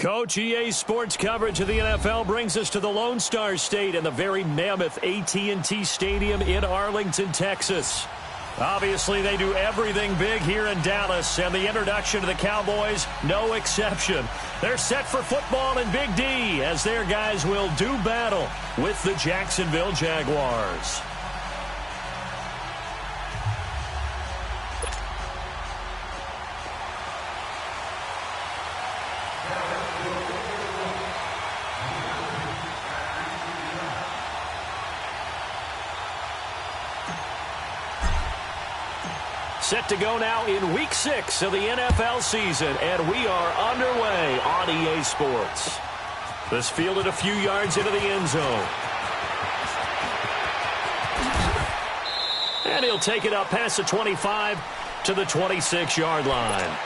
Coach, EA Sports coverage of the NFL brings us to the Lone Star State and the very mammoth AT&T Stadium in Arlington, Texas. Obviously, they do everything big here in Dallas, and the introduction to the Cowboys, no exception. They're set for football in Big D as their guys will do battle with the Jacksonville Jaguars. Set to go now in Week 6 of the NFL season, and we are underway on EA Sports. This fielded a few yards into the end zone. And he'll take it up past the 25 to the 26-yard line.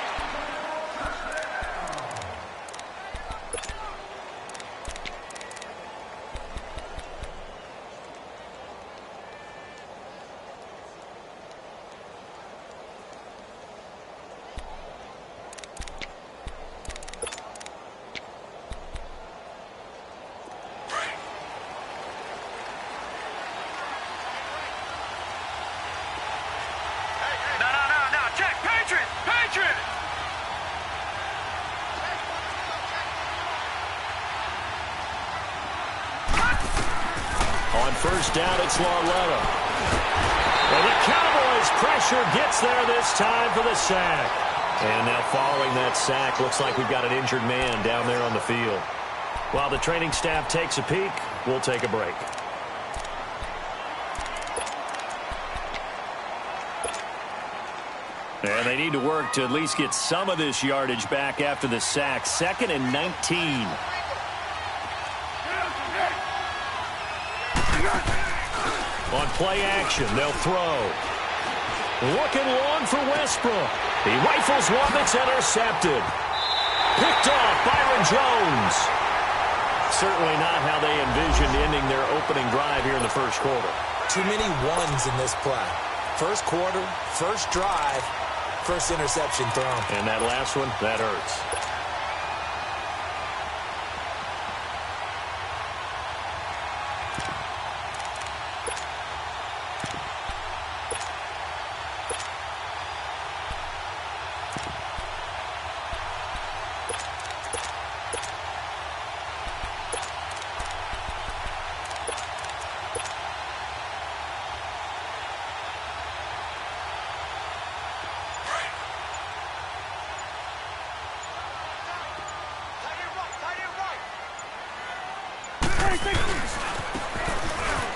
First down, it's Lauletta. And the Cowboys pressure gets there this time for the sack. And now following that sack, looks like we've got an injured man down there on the field. While the training staff takes a peek, we'll take a break. And they need to work to at least get some of this yardage back after the sack. 2nd and 19. On play action, they'll throw. Looking long for Westbrook. He rifles one that's intercepted. Picked off Byron Jones. Certainly not how they envisioned ending their opening drive here in the first quarter. Too many ones in this play. First quarter, first drive, first interception thrown. And that last one, that hurts.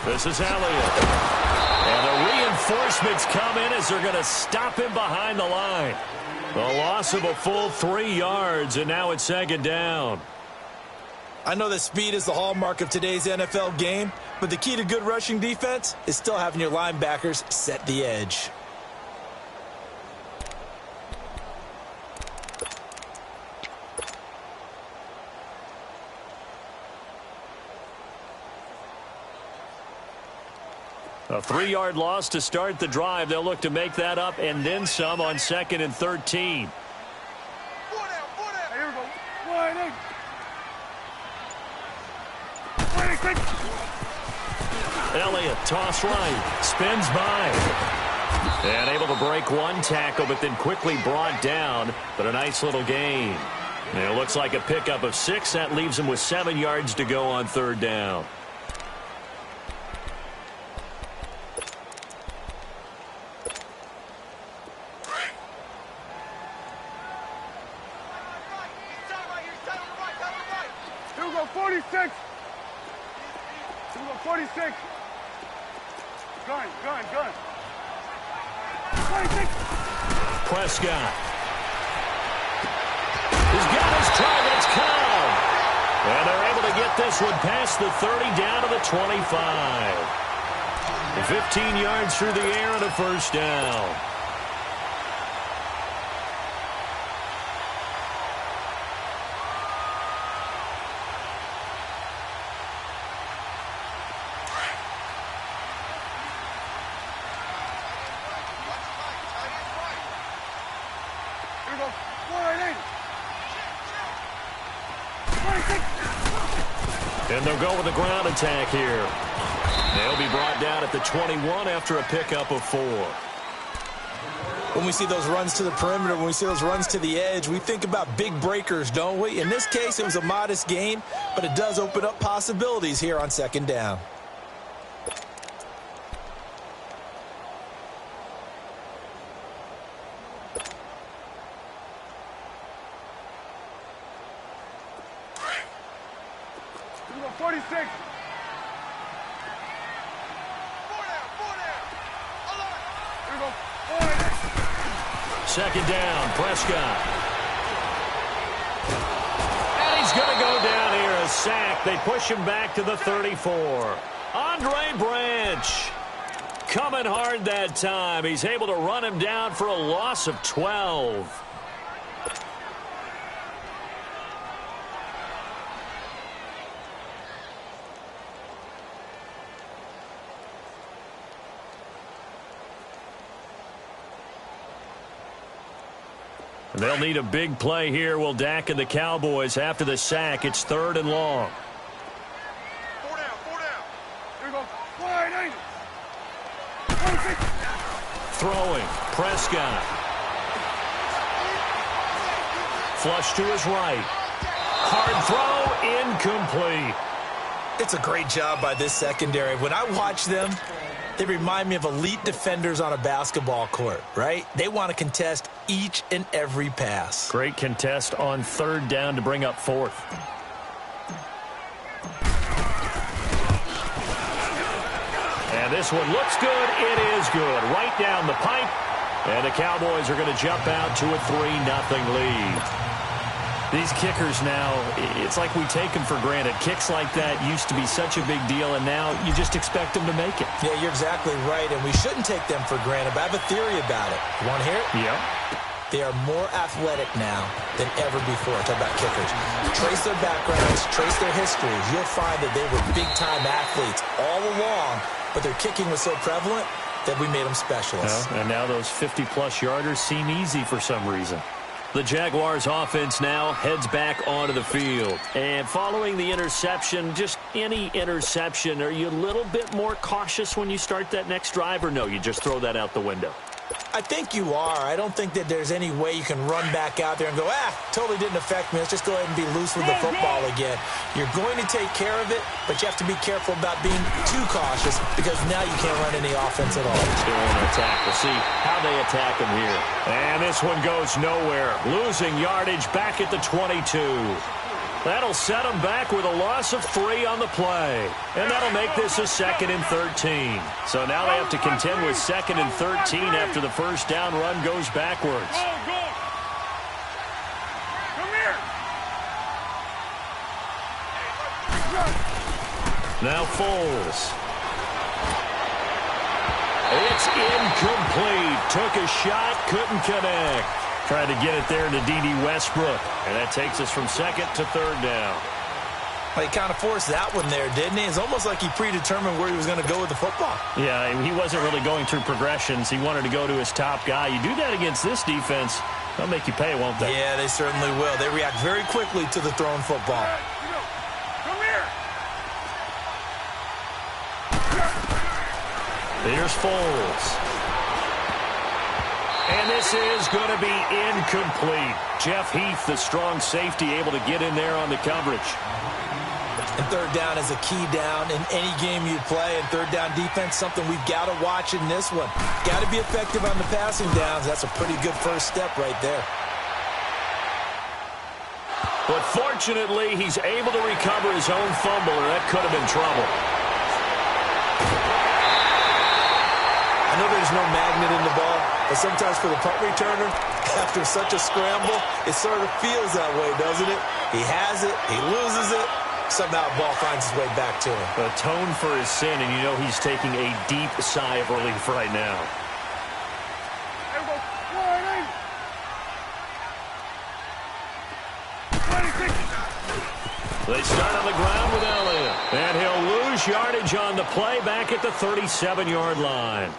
This is Elliott. And the reinforcements come in as they're going to stop him behind the line. The loss of a full 3 yards, and now it's 2nd down. I know that speed is the hallmark of today's NFL game, but the key to good rushing defense is still having your linebackers set the edge. A 3-yard loss to start the drive. They'll look to make that up and then some on 2nd and 13. Elliott, toss right, spins by. And able to break one tackle, but then quickly brought down. But a nice little gain. And it looks like a pickup of 6. That leaves him with 7 yards to go on 3rd down. Prescott. He's got his targets covered. And they're able to get this one past the 30 down to the 25. 15 yards through the air and a first down. And they'll go with the ground attack here. They'll be brought down at the 21 after a pickup of 4. When we see those runs to the perimeter, when we see those runs to the edge, we think about big breakers, don't we? In this case, it was a modest gain, but it does open up possibilities here on second down. Second down, Prescott. And he's going to go down here, a sack. They push him back to the 34. Andre Branch coming hard that time. He's able to run him down for a loss of 12. They'll need a big play here. Will Dak and the Cowboys after the sack. It's 3rd and long. 4 down, 4 down. Here we go. Wide angle. Throwing. Prescott. Flush to his right. Hard throw. Incomplete. It's a great job by this secondary. When I watch them, they remind me of elite defenders on a basketball court, right? They want to contest each and every pass. Great contest on 3rd down to bring up 4th. And this one looks good. It is good. Right down the pipe. And the Cowboys are going to jump out to a 3-0 lead. These kickers now, it's like we take them for granted. Kicks like that used to be such a big deal, and now you just expect them to make it. Yeah, you're exactly right, and we shouldn't take them for granted, but I have a theory about it. You want to hear it? Yeah. They are more athletic now than ever before. Talk about kickers. Trace their backgrounds, trace their histories. You'll find that they were big-time athletes all along, but their kicking was so prevalent that we made them specialists. Well, and now those 50-plus yarders seem easy for some reason. The Jaguars offense now heads back onto the field. And following the interception, just any interception, are you a little bit more cautious when you start that next drive, or no, you just throw that out the window? I think you are. I don't think that there's any way you can run back out there and go, totally didn't affect me. Let's just go ahead and be loose with the football again. You're going to take care of it, but you have to be careful about being too cautious because now you can't run any offense at all. Still on attack. We'll see how they attack him here. And this one goes nowhere. Losing yardage back at the 22. That'll set them back with a loss of 3 on the play. And that'll make this a 2nd and 13. So now they have to contend with 2nd and 13 after the first down run goes backwards. Go. Come here. Now Foles. It's incomplete. Took a shot, couldn't connect. Tried to get it there to D.D. Westbrook. And that takes us from 2nd to 3rd down. Well, he kind of forced that one there, didn't he? It's almost like he predetermined where he was going to go with the football. Yeah, he wasn't really going through progressions. He wanted to go to his top guy. You do that against this defense, they'll make you pay, won't they? Yeah, they certainly will. They react very quickly to the thrown football. Come here. Here's Foles. And this is going to be incomplete. Jeff Heath, the strong safety, able to get in there on the coverage. And 3rd down is a key down in any game you play. And 3rd down defense, something we've got to watch in this one. Got to be effective on the passing downs. That's a pretty good first step right there. But fortunately, he's able to recover his own fumble, or that could have been trouble. I know there's no magnet in the ball, but sometimes for the punt returner, after such a scramble, it sort of feels that way, doesn't it? He has it, he loses it, somehow the ball finds its way back to him. Atone for his sin, and you know he's taking a deep sigh of relief right now. They start on the ground with Elliott, and he'll lose yardage on the play back at the 37-yard line.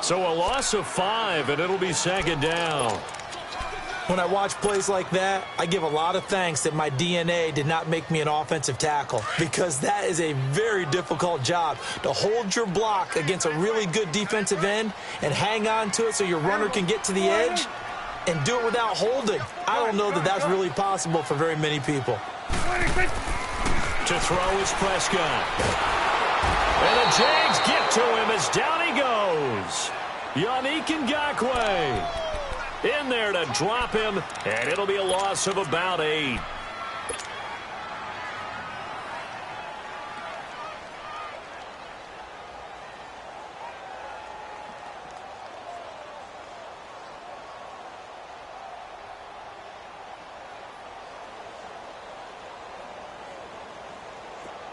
So a loss of 5, and it'll be 2nd down. When I watch plays like that, I give a lot of thanks that my DNA did not make me an offensive tackle, because that is a very difficult job to hold your block against a really good defensive end and hang on to it so your runner can get to the edge and do it without holding. I don't know that that's really possible for very many people. To throw is Prescott. And the Jags get to him as down he goes. Yannick Ngakoue in there to drop him, and it'll be a loss of about 8.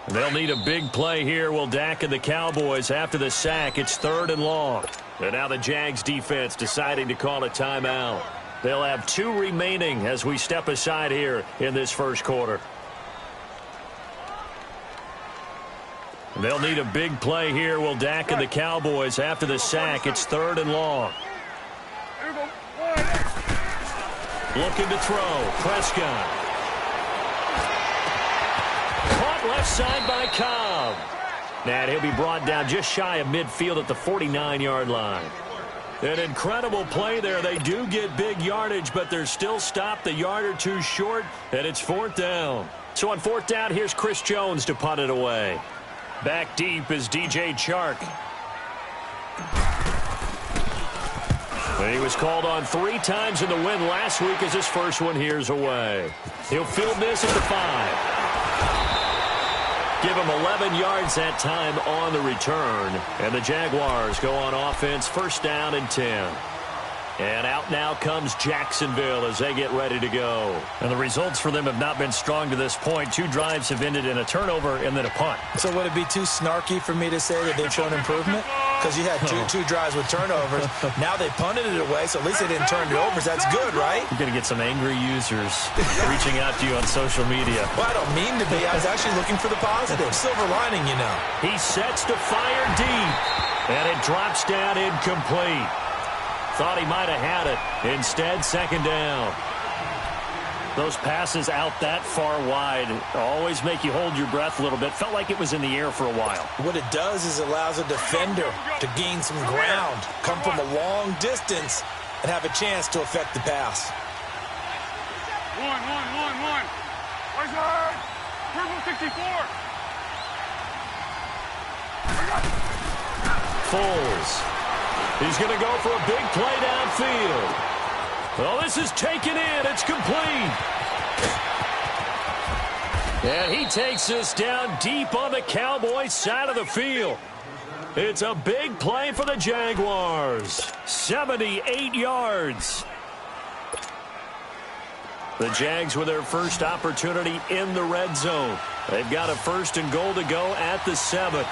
They'll need a big play here. Will Dak and the Cowboys after the sack. It's 3rd and long. And now the Jags defense deciding to call a timeout. They'll have 2 remaining as we step aside here in this first quarter. They'll need a big play here. Will Dak and the Cowboys after the sack. It's 3rd and long. Looking to throw. Prescott. Caught left side by Cobb. And he'll be brought down just shy of midfield at the 49-yard line. An incredible play there. They do get big yardage, but they're still stopped a yard or 2 short, and it's 4th down. So on 4th down, here's Chris Jones to punt it away. Back deep is DJ Chark. And he was called on 3 times in the win last week as his first one here's away. He'll field this at the 5. Give him 11 yards that time on the return. And the Jaguars go on offense, 1st down and 10. And out now comes Jacksonville as they get ready to go. And the results for them have not been strong to this point. 2 drives have ended in a turnover and then a punt. So would it be too snarky for me to say that they've shown improvement? Because you had two drives with turnovers. Now they punted it away, so at least they didn't turn it over. That's good, right? You're going to get some angry users reaching out to you on social media. Well, I don't mean to be. I was actually looking for the positive. Silver lining, you know. He sets to fire deep, and it drops down incomplete. Thought he might have had it. Instead, 2nd down. Those passes out that far wide always make you hold your breath a little bit. Felt like it was in the air for a while. What it does is it allows a defender to gain some ground, come from a long distance, and have a chance to affect the pass. One. Right side. Purple 64. Foles. He's going to go for a big play downfield. Well, this is taken in. It's complete. And he takes us down deep on the Cowboys side of the field. It's a big play for the Jaguars. 78 yards. The Jags with their first opportunity in the red zone. They've got a 1st and goal to go at the 7.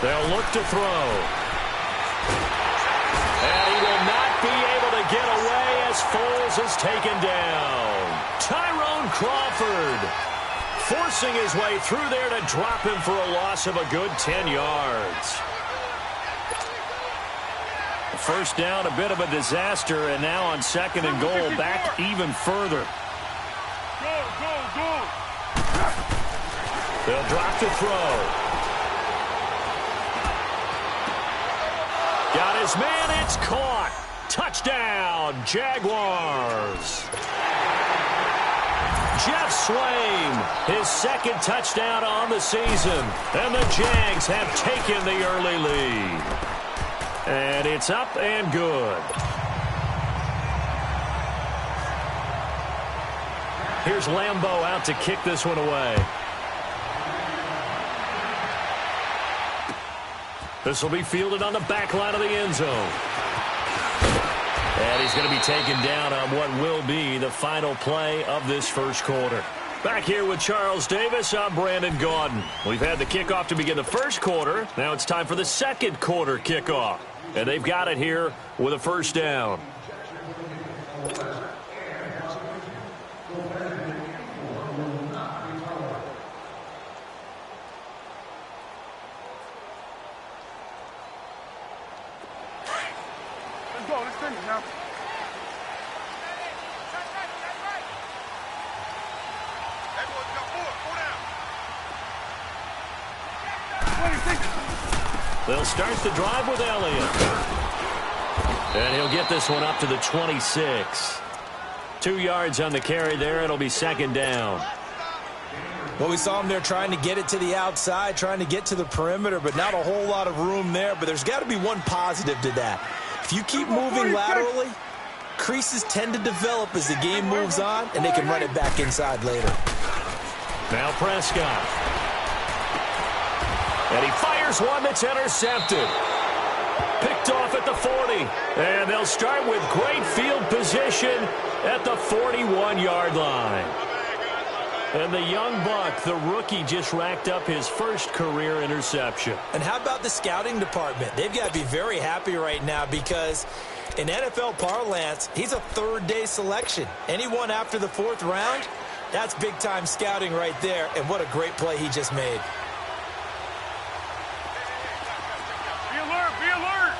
They'll look to throw. And he will not be able to get away as Foles is taken down. Tyrone Crawford forcing his way through there to drop him for a loss of a good 10 yards. 1st down, a bit of a disaster, and now on 2nd and goal, back even further. Go. They'll drop to throw. Got his man, it's caught. Touchdown, Jaguars. Jeff Swain, his 2nd touchdown on the season. And the Jags have taken the early lead. And it's up and good. Here's Lambeau out to kick this one away. This will be fielded on the back line of the end zone. And he's going to be taken down on what will be the final play of this first quarter. Back here with Charles Davis, I'm Brandon Gaudin. We've had the kickoff to begin the first quarter. Now it's time for the 2nd quarter kickoff. And they've got it here with a 1st down. Let's go. Let's finish now. They'll start the drive with Elliott. And he'll get this one up to the 26. 2 yards on the carry there. It'll be second down. Well, we saw him there trying to get it to the outside, trying to get to the perimeter, but not a whole lot of room there. But there's got to be one positive to that. If you keep moving laterally, creases tend to develop as the game moves on, and they can run it back inside later. Now Prescott. And he fires one that's intercepted. Picked off at the 40. And they'll start with great field position at the 41-yard line. And the young buck, the rookie, just racked up his first career interception. And how about the scouting department? They've got to be very happy right now because in NFL parlance, he's a third-day selection. Anyone after the 4th round, that's big-time scouting right there. And what a great play he just made. Be alert, be alert.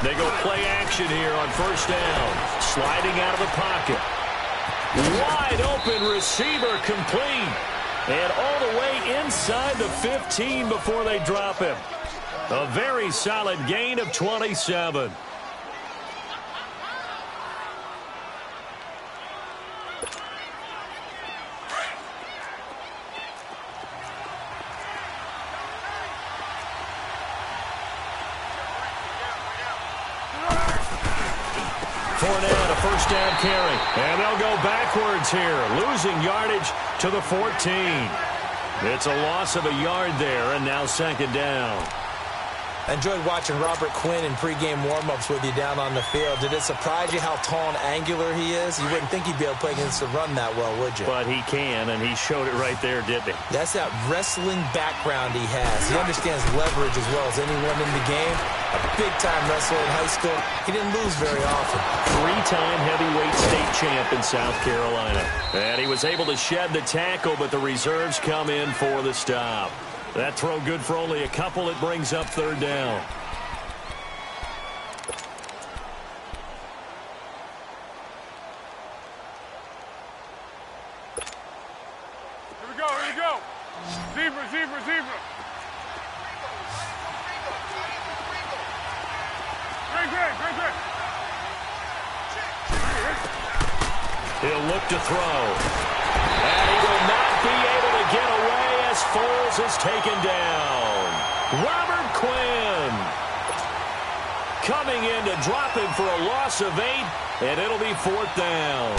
They go play action here on first down. Sliding out of the pocket. Wide open receiver complete. And all the way inside the 15 before they drop him. A very solid gain of 27. Fournette, a first down carry. And they'll go backwards here, losing yardage to the 14. It's a loss of a yard there, and now second down. I enjoyed watching Robert Quinn in pregame warm-ups with you down on the field. Did it surprise you how tall and angular he is? You wouldn't think he'd be able to play against the run that well, would you? But he can, and he showed it right there, didn't he? That's that wrestling background he has. He understands leverage as well as anyone in the game. A big-time wrestler in high school. He didn't lose very often. 3-time heavyweight state champ in South Carolina. And he was able to shed the tackle, but the reserves come in for the stop. That throw good for only a couple. It brings up third down. Here we go, here we go. Zebra, zebra, zebra. Great, great, great, great. He'll look to throw. And he will not be able to get away as Foles is taken down. Robert Quinn coming in to drop him for a loss of 8, and it'll be 4th down.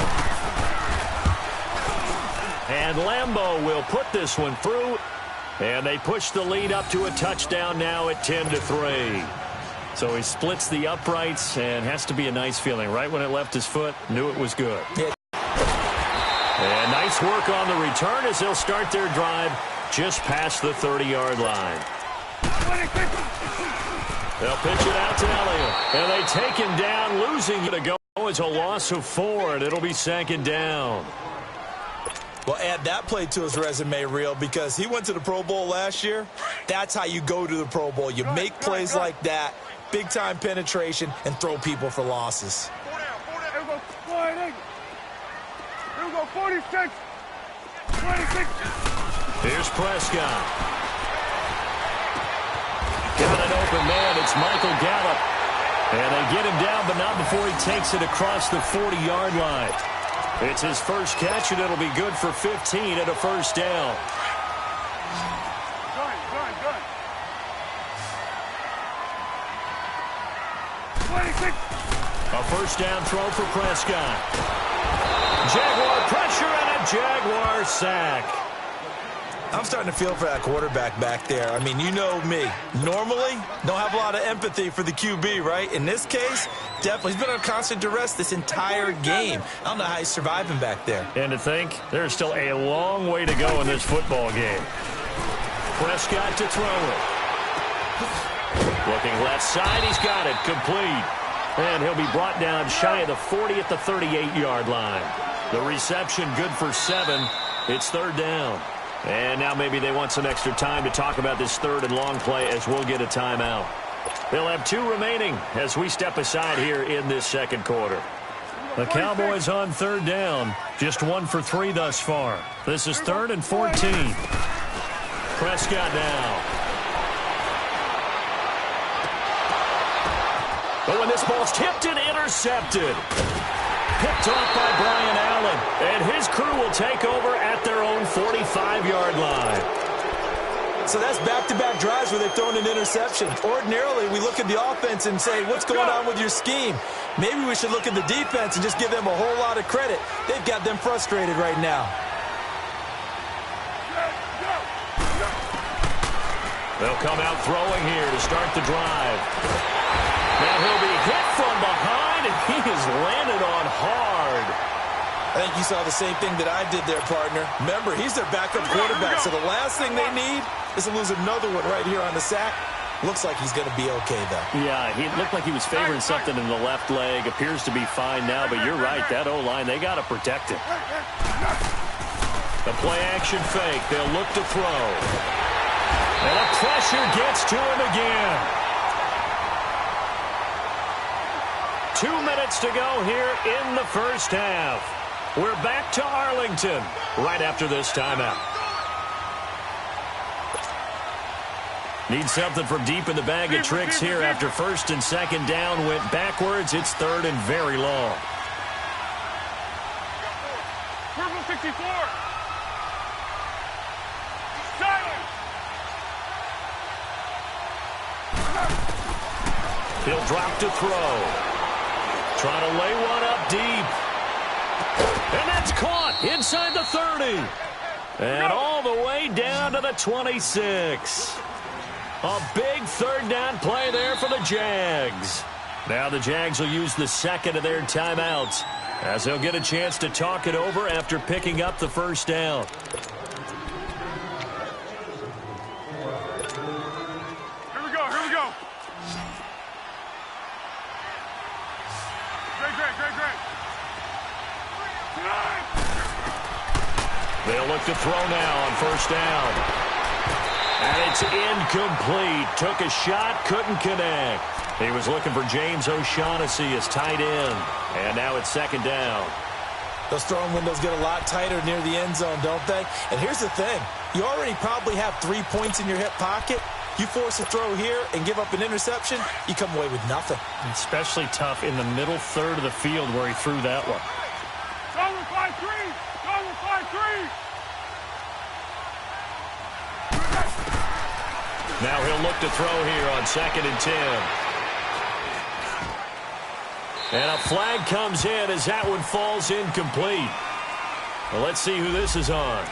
And Lambeau will put this one through, and they push the lead up to a touchdown now at 10-3. So he splits the uprights, and has to be a nice feeling. Right when it left his foot, knew it was good. Yeah. And nice work on the return as they'll start their drive just past the 30-yard line. They'll pitch it out to Elliott. And they take him down, losing it to go. It's a loss of 4, and it'll be second down. Well, add that play to his resume reel because he went to the Pro Bowl last year. That's how you go to the Pro Bowl. You make plays like that, big-time penetration, and throw people for losses. 4 down, 4 down. Here we go, wide angle. Here we go, 46. 26. Here's Prescott. Got an open man. It's Michael Gallup. And they get him down, but not before he takes it across the 40-yard line. It's his first catch, and it'll be good for 15 at a first down. Gun. 26. A first down throw for Prescott. Jaguar pressure and a Jaguar sack. I'm starting to feel for that quarterback back there. I mean, you know me. Normally, don't have a lot of empathy for the QB, right? In this case, definitely. He's been on constant duress this entire game. I don't know how he's surviving back there. And to think, there's still a long way to go in this football game. Prescott to throw it. Looking left side, he's got it. Complete. And he'll be brought down shy of the 40 at the 38-yard line. The reception good for 7. It's third down. And now maybe they want some extra time to talk about this third and long play as we'll get a timeout. They'll have 2 remaining as we step aside here in this second quarter. The Cowboys on third down. Just 1 for 3 thus far. This is 3rd and 14. Prescott now. But when this ball's tipped and intercepted. Picked off by Brian Allen. And his crew will take over at their own 45-yard line. So that's back-to-back drives where they've thrown an interception. Ordinarily, we look at the offense and say, what's going on with your scheme? Maybe we should look at the defense and just give them a whole lot of credit. They've got them frustrated right now. They'll come out throwing here to start the drive. Now he'll be hit from behind, and he is landed on hard. I think you saw the same thing that I did there, partner. Remember, he's their backup quarterback, so the last thing they need is to lose another one right here on the sack. Looks like he's going to be okay, though. Yeah, he looked like he was favoring something in the left leg. Appears to be fine now, but you're right. That O-line, they got to protect him. The play-action fake. They'll look to throw. And the pressure gets to him again. 2 minutes to go here in the first half. We're back to Arlington right after this timeout. Need something from deep in the bag of tricks here after first and second down went backwards. It's third and very long. Purple 64. Silence. He'll drop to throw. Trying to lay one up deep. And that's caught inside the 30. And all the way down to the 26. A big third down play there for the Jags. Now the Jags will use the second of their timeouts as they'll get a chance to talk it over after picking up the first down. Here we go. Great. They'll look to throw now on first down. And it's incomplete. Took a shot, couldn't connect. He was looking for James O'Shaughnessy as tight end. And now it's second down. Those throwing windows get a lot tighter near the end zone, don't they? And here's the thing. You already probably have 3 points in your hip pocket. You force a throw here and give up an interception, you come away with nothing. Especially tough in the middle third of the field where he threw that one. Double 5-3. Now he'll look to throw here on 2nd and 10. And a flag comes in as that one falls incomplete. Well, let's see who this is on.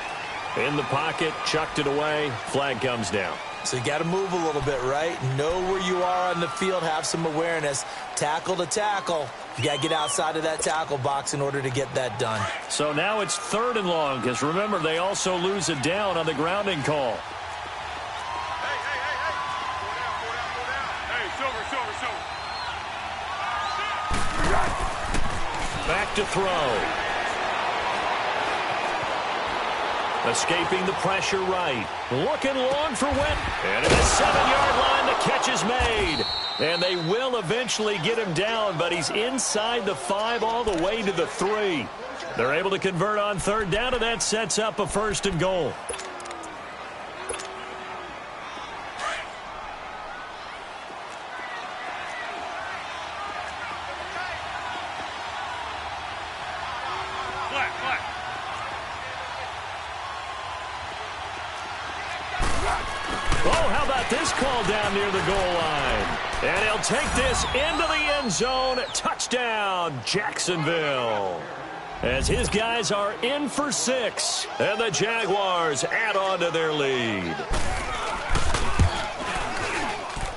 In the pocket, chucked it away, flag comes down. So you got to move a little bit, right? Know where you are on the field, have some awareness. Tackle to tackle. You got to get outside of that tackle box in order to get that done. So now it's third and long, because remember, they also lose a down on the grounding call. Hey, Silver. Back to throw. Escaping the pressure right. Looking long for Went. And at the 7-yard line, the catch is made. And they will eventually get him down, but he's inside the 5 all the way to the 3. They're able to convert on third down, and that sets up a first and goal. Oh, how about this call down near the goal line? And he'll take this into the end zone. Touchdown, Jacksonville. As his guys are in for 6. And the Jaguars add on to their lead.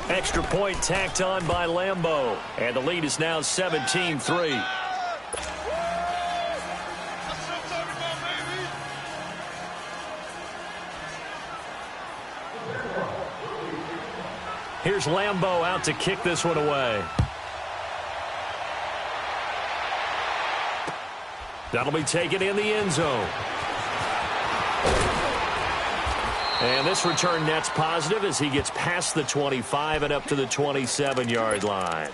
Extra point tacked on by Lambeau. And the lead is now 17-3. Here's Lambeau out to kick this one away. That'll be taken in the end zone. And this return net's positive as he gets past the 25 and up to the 27-yard line.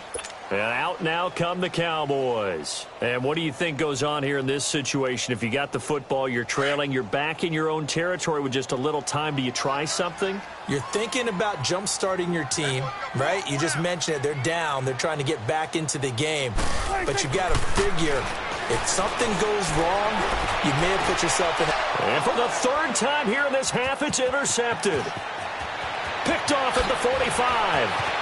And out now come the Cowboys. And what do you think goes on here in this situation? If you got the football, you're trailing, you're back in your own territory with just a little time. Do you try something? You're thinking about jump-starting your team, right? You just mentioned it. They're down. They're trying to get back into the game. But you got to figure, if something goes wrong, you may have put yourself in. And for the third time here in this half, it's intercepted. Picked off at the 45.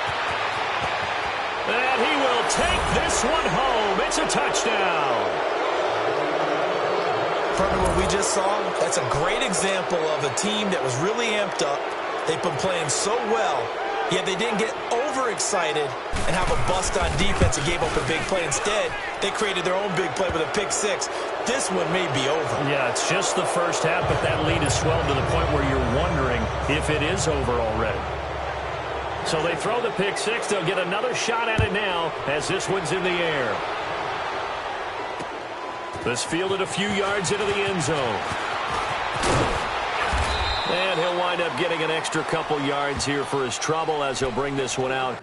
And he will take this one home. It's a touchdown. From what we just saw, that's a great example of a team that was really amped up. They've been playing so well, yet they didn't get overexcited and have a bust on defense and gave up a big play. Instead, they created their own big play with a pick six. This one may be over. Yeah, it's just the first half, but that lead has swelled to the point where you're wondering if it is over already. So they throw the pick six. They'll get another shot at it now as this one's in the air. This fielded a few yards into the end zone. And he'll wind up getting an extra couple yards here for his trouble as he'll bring this one out.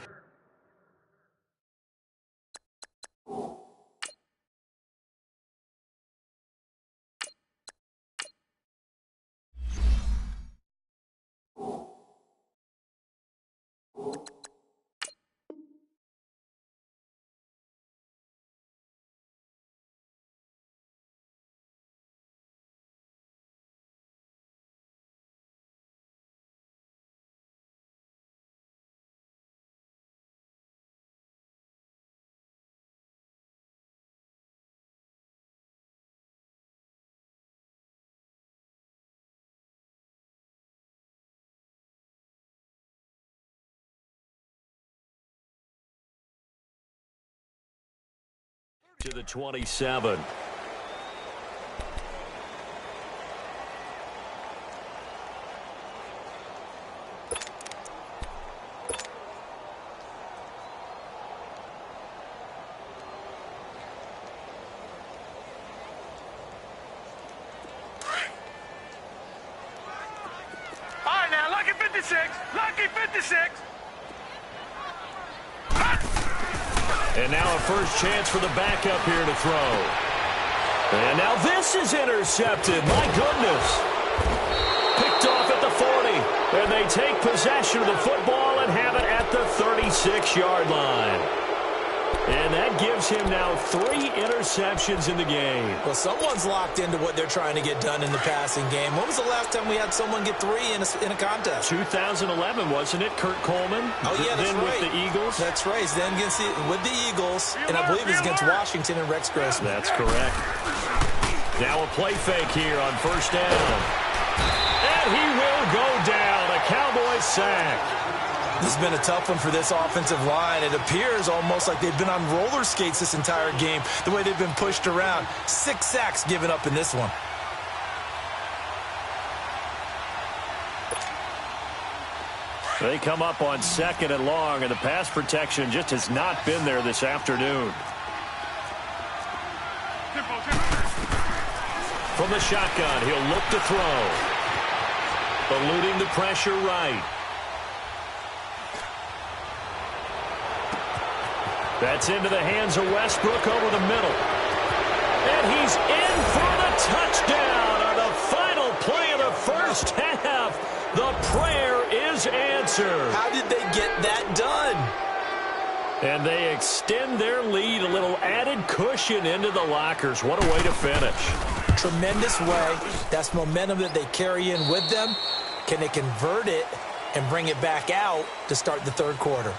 To the 27. All right, now, lucky 56. Lucky 56. And now a first chance for the backup here to throw. And now this is intercepted. My goodness. Picked off at the 40. And they take possession of the football and have it at the 36-yard line. And that gives him now 3 interceptions in the game. Well, someone's locked into what they're trying to get done in the passing game. When was the last time we had someone get 3 in a contest? 2011, wasn't it? Kurt Coleman? Oh, yeah, that's then right. With the Eagles? That's right. Then with the Eagles, and I believe it's against Washington and Rex Grossman. That's correct. Now a play fake here on first down. And he will go down. A Cowboys sack. This has been a tough one for this offensive line. It appears almost like they've been on roller skates this entire game, the way they've been pushed around. 6 sacks given up in this one. They come up on 2nd and long, and the pass protection just has not been there this afternoon. From the shotgun, he'll look to throw. Eluding the pressure right. That's into the hands of Westbrook over the middle. And he's in for the touchdown on the final play of the first half. The prayer is answered. How did they get that done? And they extend their lead, a little added cushion into the lockers. What a way to finish. Tremendous way. That's momentum that they carry in with them. Can they convert it and bring it back out to start the third quarter?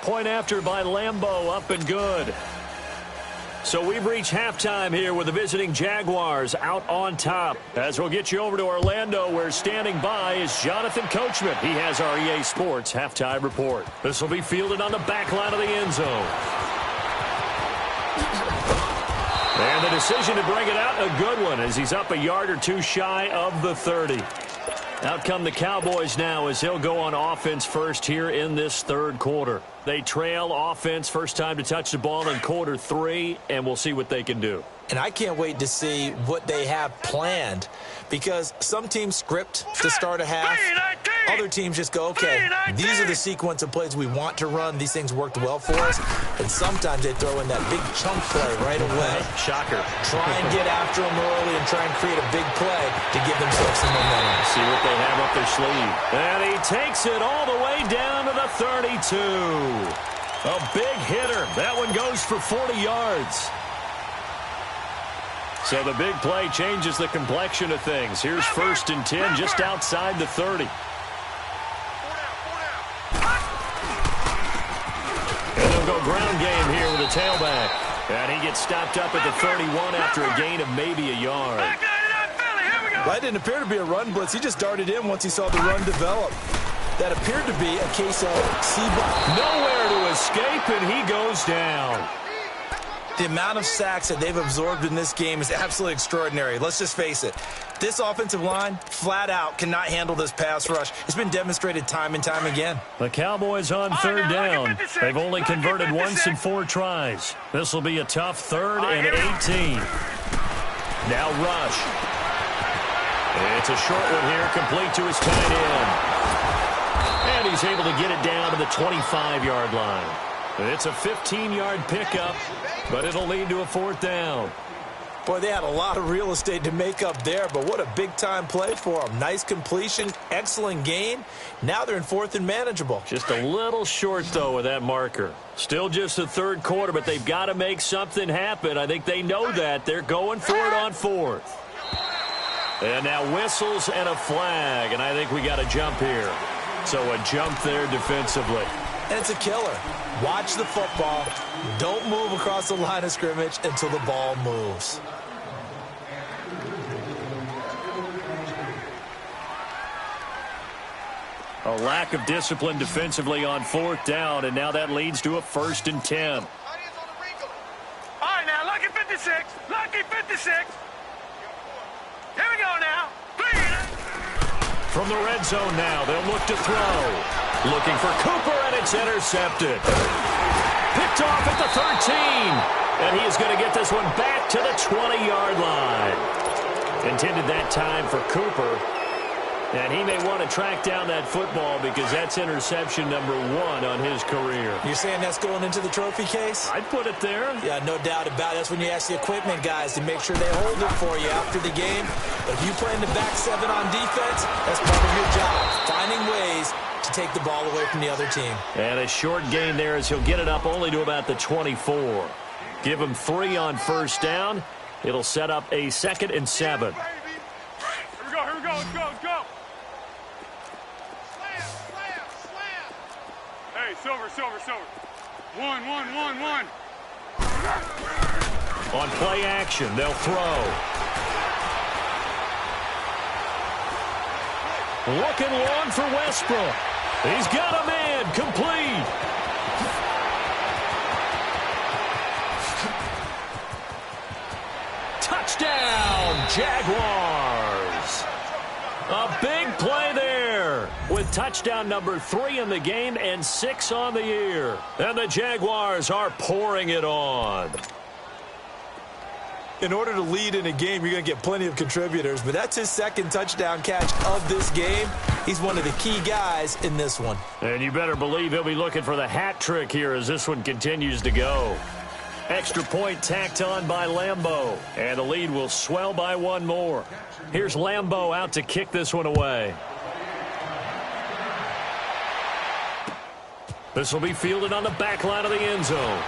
Point after by Lambeau, up and good. So we've reached halftime here with the visiting Jaguars out on top. As we'll get you over to Orlando, where standing by is Jonathan Coachman. He has our EA Sports halftime report. This will be fielded on the back line of the end zone. And the decision to bring it out, a good one, as he's up a yard or 2 shy of the 30. Out come the Cowboys now as they'll go on offense first here in this third quarter. They trail offense, first time to touch the ball in quarter 3, and we'll see what they can do. And I can't wait to see what they have planned, because some teams script to start a half, other teams just go, okay, these are the sequence of plays we want to run. These things worked well for us. And sometimes they throw in that big chunk play right away. Shocker. Try and get after them early and try and create a big play to give themselves some momentum. See what they have up their sleeve. And he takes it all the way down to the 32. A big hitter. That one goes for 40 yards. So the big play changes the complexion of things. Here's 1st and 10 just outside the 30. And they'll go ground game here with a tailback. And he gets stopped up at the 31 after a gain of maybe a yard. That didn't appear to be a run blitz. He just darted in once he saw the run develop. That appeared to be a case of nowhere to escape, and he goes down. The amount of sacks that they've absorbed in this game is absolutely extraordinary. Let's just face it. This offensive line, flat out, cannot handle this pass rush. It's been demonstrated time and time again. The Cowboys on 3rd down. They've only converted once in 4 tries. This will be a tough 3rd and 18. Now rush. It's a short one here, complete to his tight end. And he's able to get it down to the 25-yard line. It's a 15-yard pickup, but it'll lead to a 4th down. Boy, they had a lot of real estate to make up there, but what a big-time play for them. Nice completion, excellent gain. Now they're in 4th and manageable. Just a little short, though, with that marker. Still just the 3rd quarter, but they've got to make something happen. I think they know that. They're going for it on 4th. And now whistles and a flag, and I think we got a jump here. So a jump there defensively. And it's a killer. Watch the football. Don't move across the line of scrimmage until the ball moves. A lack of discipline defensively on 4th down, and now that leads to a 1st and 10. All right, now, lucky 56. Lucky 56. Here we go now. From the red zone now, they'll look to throw. Looking for Cooper, and it's intercepted. Picked off at the 13. And he is going to get this one back to the 20-yard line. Intended that time for Cooper. And he may want to track down that football because that's interception number 1 on his career. You're saying that's going into the trophy case? I'd put it there. Yeah, no doubt about it. That's when you ask the equipment guys to make sure they hold it for you after the game. But if you play in the back 7 on defense, that's part of your job. Finding ways to take the ball away from the other team. And a short gain there as he'll get it up only to about the 24. Give him 3 on 1st down. It'll set up a 2nd and 7. Here we go, let's go. Hey, silver. 1. On play action, they'll throw. Looking long for Westbrook. He's got a man, complete. Touchdown, Jaguars. A big play there with touchdown number 3 in the game and 6 on the year. And the Jaguars are pouring it on. In order to lead in a game, you're going to get plenty of contributors, but that's his 2nd touchdown catch of this game. He's one of the key guys in this one. And you better believe he'll be looking for the hat trick here as this one continues to go. Extra point tacked on by Lambeau, and the lead will swell by 1 more. Here's Lambeau out to kick this one away. This will be fielded on the back line of the end zone.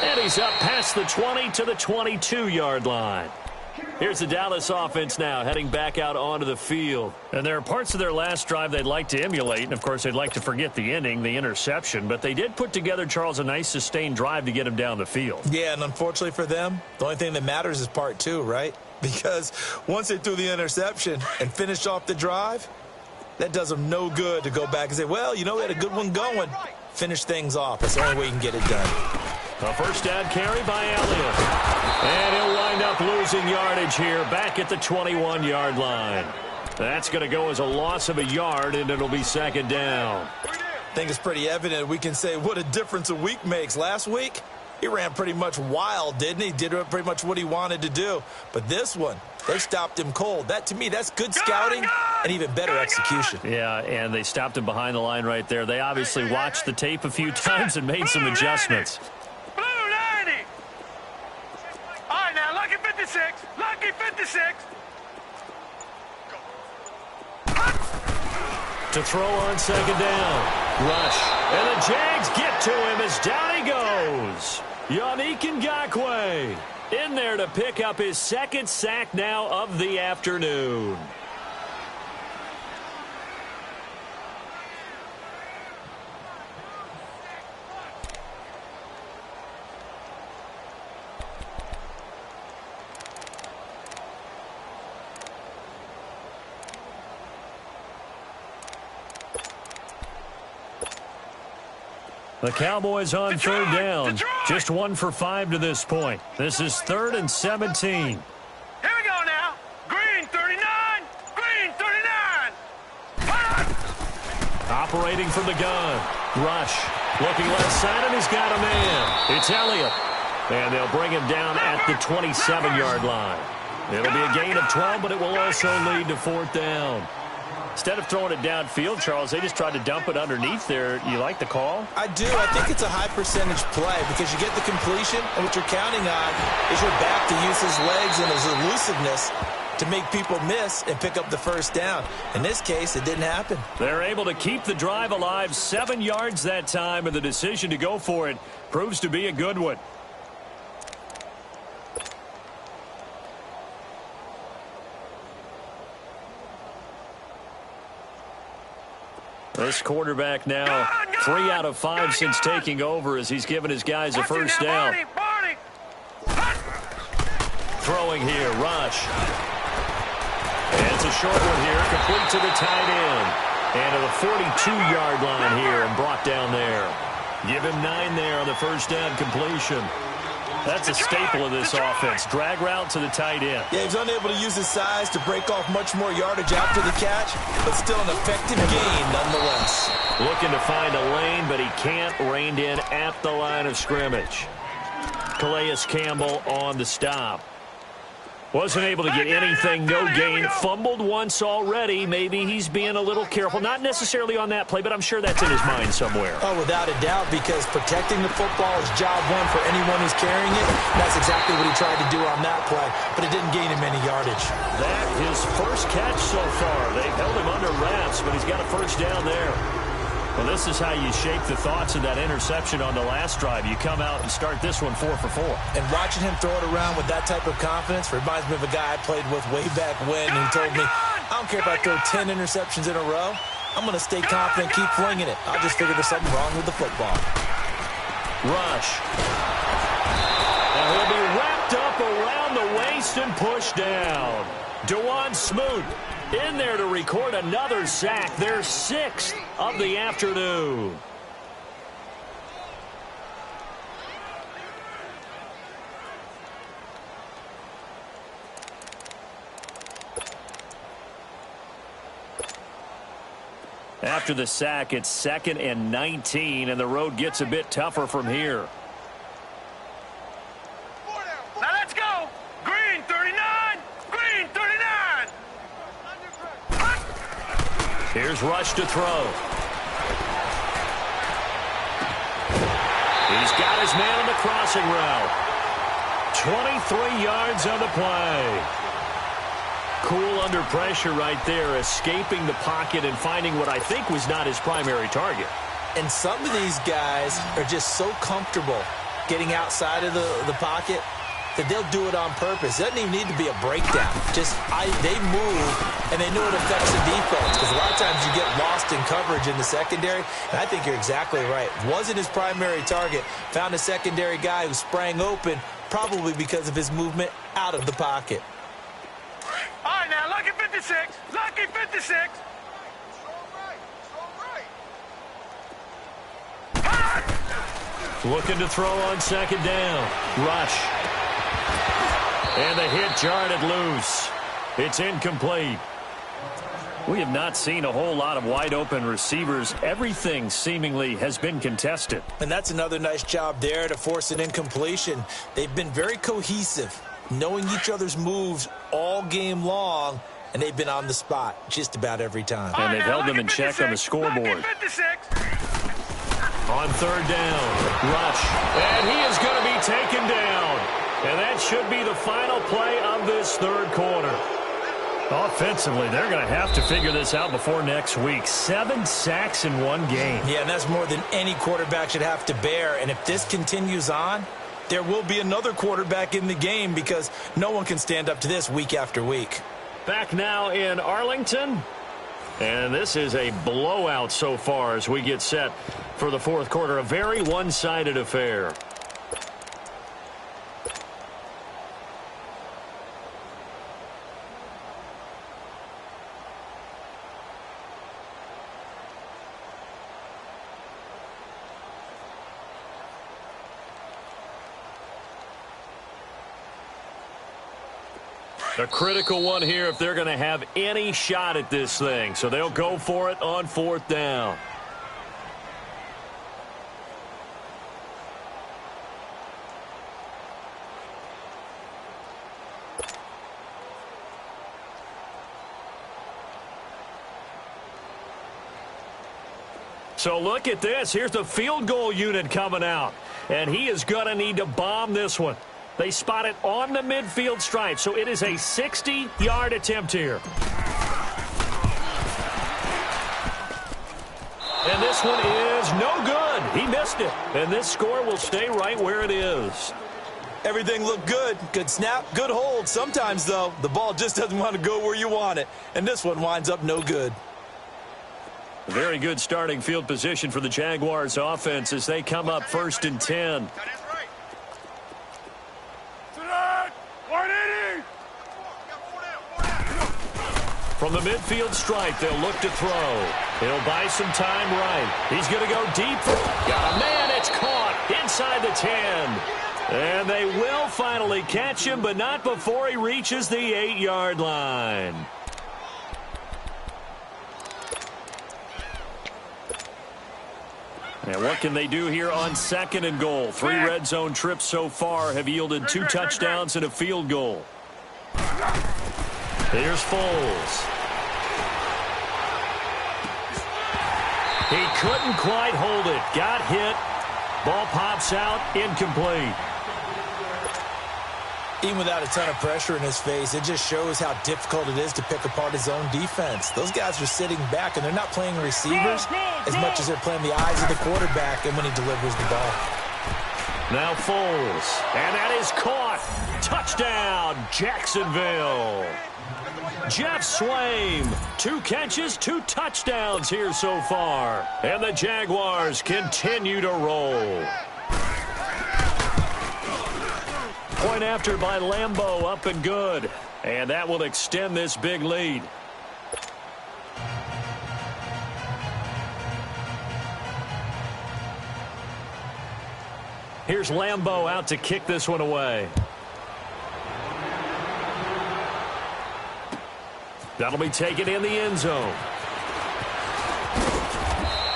And he's up past the 20 to the 22-yard line. Here's the Dallas offense now heading back out onto the field. And there are parts of their last drive they'd like to emulate. And, of course, they'd like to forget the ending, the interception. But they did put together, Charles, a nice sustained drive to get him down the field. Yeah, and unfortunately for them, the only thing that matters is part 2, right? Because once they threw the interception and finished off the drive, that does them no good to go back and say, well, you know, we had a good one going. Finish things off. That's the only way you can get it done. A 1st down carry by Elliott. And he'll wind up losing yardage here back at the 21-yard line. That's going to go as a loss of a yard, and it'll be 2nd down. I think it's pretty evident we can say what a difference a week makes. Last week, He ran pretty much wild, didn't he? Did pretty much what he wanted to do. But this one, they stopped him cold. That, to me, that's good scouting and even better execution. Yeah, and they stopped him behind the line right there. They obviously watched the tape a few times and made some adjustments. Blue 90. All right, now, lucky 56. Lucky 56. To throw on second down. Rush. And the Jags get to him as down he goes. Yannick Ngakoue in there to pick up his second sack now of the afternoon. The Cowboys on third down. Just 1 for 5 to this point. This is 3rd and 17. Here we go now. Green 39. Green 39. Operating from the gun. Rush. Looking left side, and he's got a man. It's Elliott. And they'll bring him down at the 27-yard line. It'll be a gain of 12, but it will also lead to 4th down. Instead of throwing it downfield, Charles, they just tried to dump it underneath there. You like the call? I do. I think it's a high percentage play because you get the completion, and what you're counting on is your back to use his legs and his elusiveness to make people miss and pick up the first down. In this case, it didn't happen. They're able to keep the drive alive, 7 yards that time, and the decision to go for it proves to be a good one. This quarterback now 3 out of 5 since taking over as he's given his guys a first down. Throwing here, Rush. And it's a short one here, complete to the tight end. And to the 42-yard line here and brought down there. Give him 9 there on the first down completion. That's a staple of this offense. Drag route to the tight end. Yeah, he's unable to use his size to break off much more yardage after the catch, but still an effective gain nonetheless. Looking to find a lane, but he can't. Reined in at the line of scrimmage. Calais Campbell on the stop. Wasn't able to get anything, no gain. Fumbled once already. Maybe he's being a little careful. Not necessarily on that play, but I'm sure that's in his mind somewhere. Oh, without a doubt, because protecting the football is job one for anyone who's carrying it. That's exactly what he tried to do on that play, but it didn't gain him any yardage. That his first catch so far. They've held him under wraps, but he's got a first down there. Well, this is how you shape the thoughts of that interception on the last drive. You come out and start this one 4 for 4. And watching him throw it around with that type of confidence reminds me of a guy I played with way back when, and he told me, I don't care if I throw 10 interceptions in a row. I'm going to stay confident, keep flinging it. I'll just figure there's something wrong with the football. Rush. And he'll be wrapped up around the waist and pushed down. DeJuan Smoot in there to record another sack. Their 6th of the afternoon. After the sack, it's 2nd and 19, and the road gets a bit tougher from here. Now let's go. Green 39. Green 39. Here's Rush to throw. He's got his man on the crossing route. 23 yards on the play. Cool under pressure right there, escaping the pocket and finding what I think was not his primary target. And some of these guys are just so comfortable getting outside of the pocket that they'll do it on purpose. It doesn't even need to be a breakdown. Just they move, and they know it affects the defense, because a lot of times you get lost in coverage in the secondary, and I think you're exactly right. Wasn't his primary target. Found a secondary guy who sprang open, probably because of his movement out of the pocket. All right, now, lucky 56. Lucky 56. Looking to throw on second down. Rush. And the hit jarred it loose. It's incomplete. We have not seen a whole lot of wide-open receivers. Everything seemingly has been contested. And that's another nice job there to force an incompletion. They've been very cohesive, knowing each other's moves all game long, and they've been on the spot just about every time. And they've held them in check on the scoreboard. On third down, rush, and he is going to be taken down. And that should be the final play of this third quarter. Offensively, they're going to have to figure this out before next week. 7 sacks in one game. Yeah, and that's more than any quarterback should have to bear. And if this continues on, there will be another quarterback in the game because no one can stand up to this week after week. Back now in Arlington. And this is a blowout so far as we get set for the fourth quarter. A very one-sided affair. A critical one here if they're going to have any shot at this thing. So they'll go for it on fourth down. So look at this. Here's the field goal unit coming out. And he is going to need to bomb this one. They spot it on the midfield stripe, so it is a 60-yard attempt here. And this one is no good. He missed it. And this score will stay right where it is. Everything looked good. Good snap, good hold. Sometimes, though, the ball just doesn't want to go where you want it. And this one winds up no good. Very good starting field position for the Jaguars offense as they come up 1st and 10. From the midfield stripe, they'll look to throw. He'll buy some time right. He's going to go deep. Got a man. It's caught inside the 10. And they will finally catch him, but not before he reaches the 8-yard line. And what can they do here on 2nd and goal? 3 red zone trips so far have yielded 2 touchdowns and a field goal. Here's Foles. He couldn't quite hold it. Got hit. Ball pops out. Incomplete. Even without a ton of pressure in his face, it just shows how difficult it is to pick apart his own defense. Those guys are sitting back, and they're not playing receivers as much as they're playing the eyes of the quarterback and when he delivers the ball. Now Foles. And that is caught. Touchdown, Jacksonville. Jeff Swaim, 2 catches, 2 touchdowns here so far. And the Jaguars continue to roll. Point after by Lambeau, up and good. And that will extend this big lead. Here's Lambeau out to kick this one away. That'll be taken in the end zone.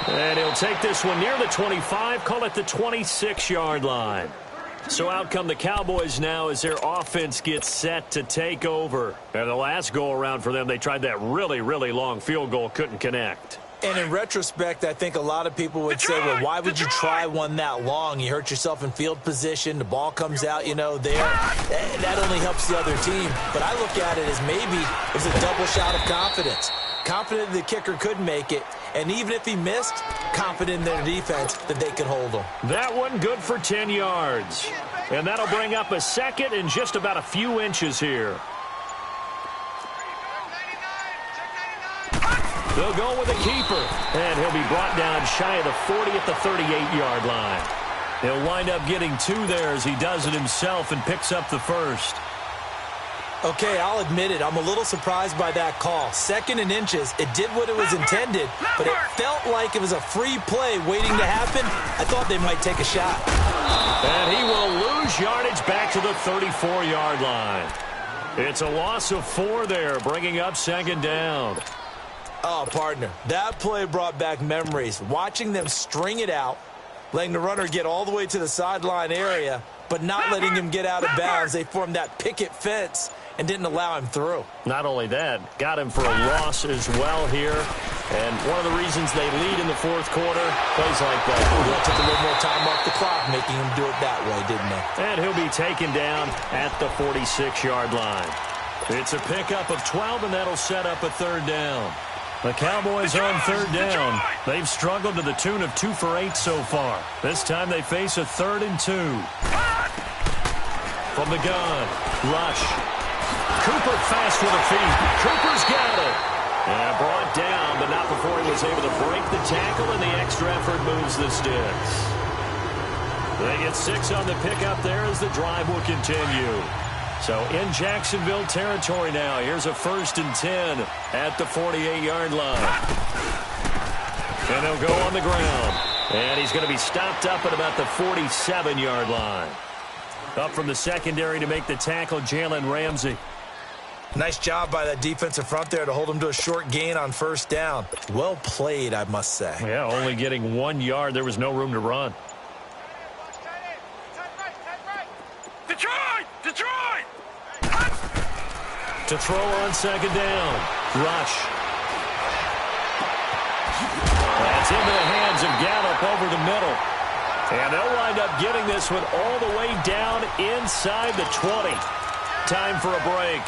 And he'll take this one near the 25, call it the 26-yard line. So out come the Cowboys now as their offense gets set to take over. And the last go-around for them, they tried that really, really long field goal, couldn't connect. And in retrospect, I think a lot of people would say, well, why would you try one that long? You hurt yourself in field position. The ball comes out, you know, there. That only helps the other team. But I look at it as maybe it was a double shot of confidence. Confident the kicker could make it. And even if he missed, confident in their defense that they could hold him. That one good for 10 yards. And that'll bring up a second and just about a few inches here. They'll go with a keeper. And he'll be brought down shy of the 40 at the 38-yard line. He'll wind up getting 2 there as he does it himself and picks up the first. Okay, I'll admit it. I'm a little surprised by that call. 2nd and inches. It did what it was intended, but it felt like it was a free play waiting to happen. I thought they might take a shot. And he will lose yardage back to the 34-yard line. It's a loss of 4 there, bringing up 2nd down. Oh, partner, that play brought back memories. Watching them string it out, letting the runner get all the way to the sideline area, but not letting him get out of bounds. They formed that picket fence and didn't allow him through. Not only that, got him for a loss as well here. And one of the reasons they lead in the fourth quarter, plays like that. Well, took a little more time off the clock, making him do it that way, didn't they? And he'll be taken down at the 46-yard line. It's a pickup of 12, and that'll set up a third down. The Cowboys on third down. They've struggled to the tune of 2 for 8 so far. This time they face a 3rd and 2. From the gun, Rush. Cooper fast with the feet. Cooper's got it. And brought down, but not before he was able to break the tackle, and the extra effort moves the sticks. They get 6 on the pickup there as the drive will continue. So in Jacksonville territory now. Here's a 1st and 10 at the 48-yard line. And he'll go on the ground. And he's going to be stopped up at about the 47-yard line. Up from the secondary to make the tackle, Jalen Ramsey. Nice job by that defensive front there to hold him to a short gain on 1st down. Well played, I must say. Yeah, only getting 1 yard. There was no room to run. Detroit! Detroit! To throw on 2nd down. Rush. That's into the hands of Gallup over the middle. And they'll wind up getting this one all the way down inside the 20. Time for a break.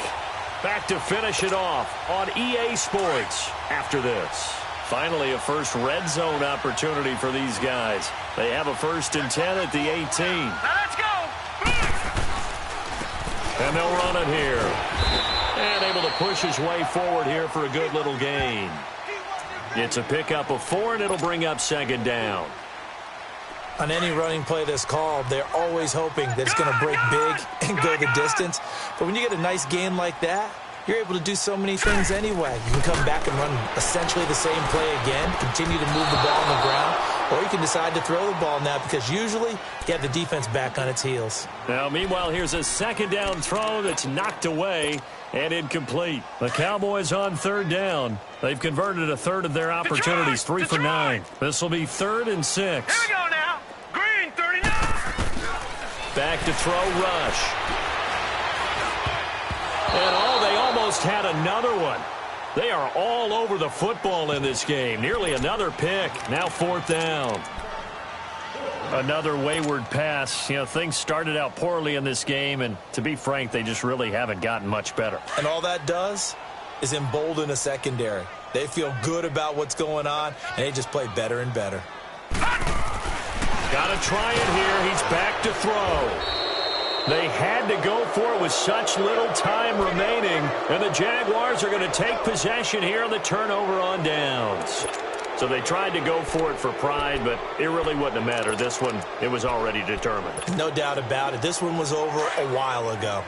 Back to finish it off on EA Sports after this. Finally, a first red zone opportunity for these guys. They have a 1st and 10 at the 18. Now let's go! And they'll run it here. And able to push his way forward here for a good little gain. It's a pickup of 4, and it'll bring up 2nd down. On any running play that's called, they're always hoping that it's going to break big and go the distance. But when you get a nice gain like that, you're able to do so many things anyway. You can come back and run essentially the same play again, continue to move the ball on the ground, or you can decide to throw the ball now because usually you have the defense back on its heels. Now, meanwhile, here's a 2nd down throw that's knocked away and incomplete. The Cowboys on 3rd down. They've converted a 1/3 of their opportunities, 3 for 9. This will be 3rd and 6. Here we go now. Green, 39. Back to throw, Rush. And they almost had another one. They are all over the football in this game. Nearly another pick. Now 4th down. Another wayward pass. You know, things started out poorly in this game, and to be frank, they just really haven't gotten much better. And all that does is embolden a secondary. They feel good about what's going on, and they just play better and better. Got to try it here. He's back to throw. They had to go for it with such little time remaining, and the Jaguars are going to take possession here on the turnover on downs. So they tried to go for it for pride, but it really wouldn't have mattered. This one, it was already determined. No doubt about it. This one was over a while ago.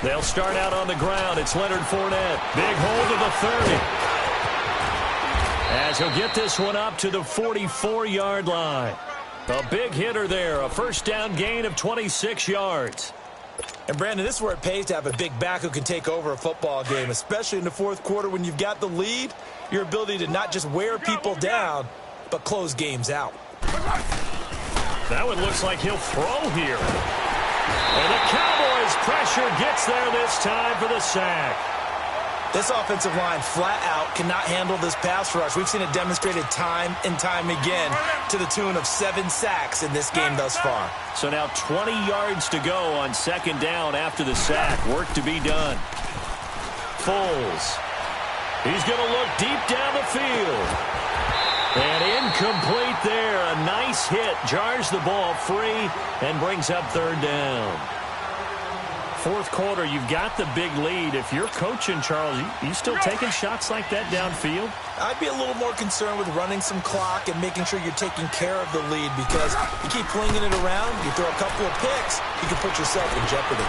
They'll start out on the ground. It's Leonard Fournette. Big hold of the 30. As he'll get this one up to the 44-yard line. A big hitter there. A 1st down gain of 26 yards. And, Brandon, this is where it pays to have a big back who can take over a football game, especially in the 4th quarter when you've got the lead. Your ability to not just wear people down, but close games out. That one looks like he'll throw here. And the Cowboys pressure gets there this time for the sack. This offensive line flat out cannot handle this pass rush. We've seen it demonstrated time and time again to the tune of 7 sacks in this game thus far. So now 20 yards to go on 2nd down after the sack. Work to be done. Foles. He's going to look deep down the field. And incomplete there. A nice hit. Jars the ball free and brings up 3rd down. 4th quarter, you've got the big lead. If you're coaching, Charles, you still taking shots like that downfield? I'd be a little more concerned with running some clock and making sure you're taking care of the lead, because you keep flinging it around, you throw a couple of picks, you can put yourself in jeopardy.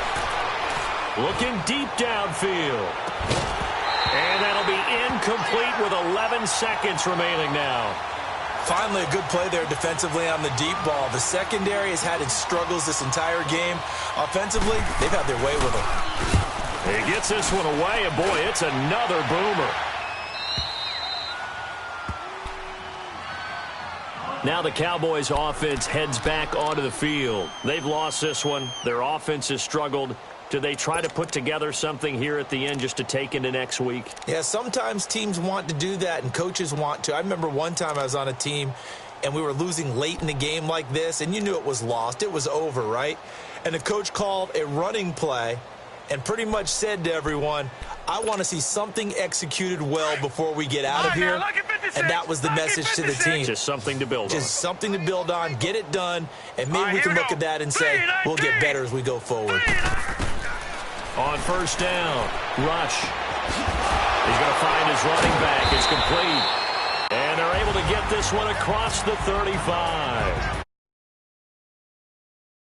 Looking deep downfield. And that'll be incomplete with 11 seconds remaining now. Finally, a good play there defensively on the deep ball. The secondary has had its struggles this entire game. Offensively, they've had their way with it. He gets this one away, and boy, it's another boomer. Now the Cowboys offense heads back onto the field. They've lost this one. Their offense has struggled. Do they try to put together something here at the end just to take into next week? Yeah, sometimes teams want to do that and coaches want to. I remember one time I was on a team and we were losing late in the game like this, and you knew it was lost. It was over, right? And the coach called a running play and pretty much said to everyone, I want to see something executed well before we get out of here. And that was the message to the team. Just something to build on. Just something to build on, get it done, and maybe we can look at that and say, we'll get better as we go forward. On first down, rush. He's going to find his running back. It's complete. And they're able to get this one across the 35.